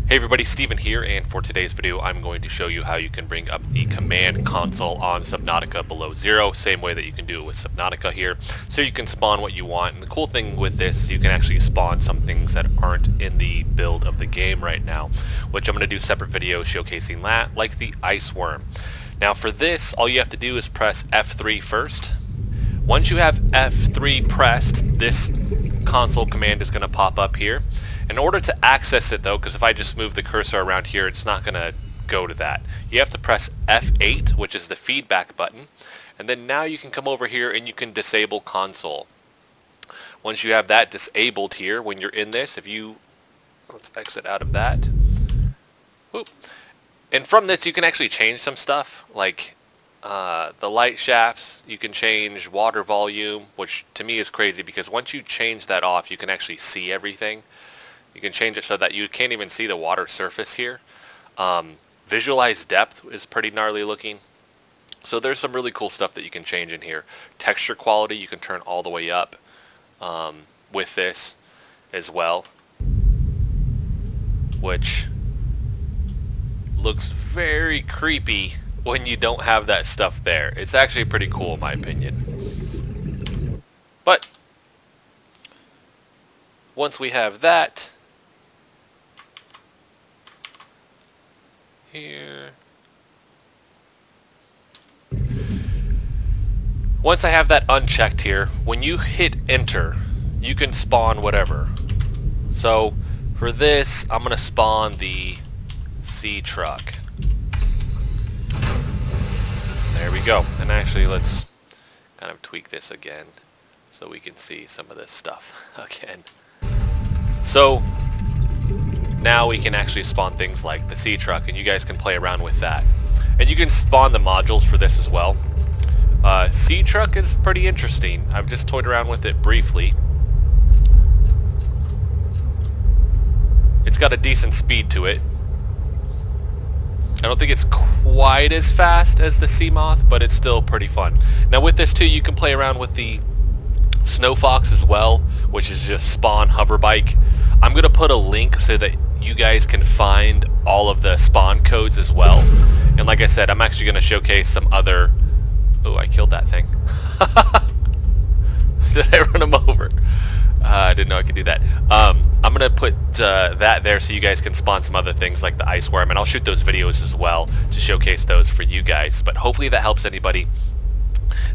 Hey everybody, Steven here, and for today's video I'm going to show you how you can bring up the command console on Subnautica Below Zero, same way that you can do it with Subnautica here. So you can spawn what you want, and the cool thing with this, you can actually spawn some things that aren't in the build of the game right now, which I'm going to do separate videos showcasing that, like the ice worm. Now for this, all you have to do is press F3 first. Once you have F3 pressed, this console command is going to pop up here. In order to access it though, because if I just move the cursor around here, it's not going to go to that. You have to press F8, which is the feedback button, and then now you can come over here and you can disable console. Once you have that disabled here, when you're in this, let's exit out of that. Whoop. And from this you can actually change some stuff, like the light shafts. You can change water volume, which to me is crazy because once you change that off, you can actually see everything. You can change it so that you can't even see the water surface here. Visualize depth is pretty gnarly looking. So there's some really cool stuff that you can change in here. Texture quality you can turn all the way up with this as well, which looks very creepy when you don't have that stuff there. It's actually pretty cool in my opinion. But once we have that here, once I have that unchecked here, when you hit enter, you can spawn whatever. So for this, I'm going to spawn the sea truck. There we go. And actually, let's kind of tweak this again so we can see some of this stuff again. So now we can actually spawn things like the sea truck, and you guys can play around with that. And you can spawn the modules for this as well. Sea truck is pretty interesting. I've just toyed around with it briefly. It's got a decent speed to it. I don't think it's quite as fast as the sea moth, but it's still pretty fun. Now with this too, you can play around with the snow fox as well, which is just spawn hover bike. I'm going to put a link so that you guys can find all of the spawn codes as well. And like I said, I'm actually going to showcase some other... Oh, I killed that thing. Did I run him over? I didn't know I could do that. I'm going to put that there so you guys can spawn some other things like the ice worm, and I'll shoot those videos as well to showcase those for you guys. But hopefully that helps anybody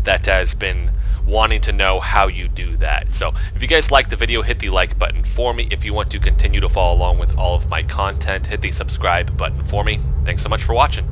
that has been wanting to know how you do that. So if you guys like the video, hit the like button for me. If you want to continue to follow along with all of my content, hit the subscribe button for me. Thanks so much for watching.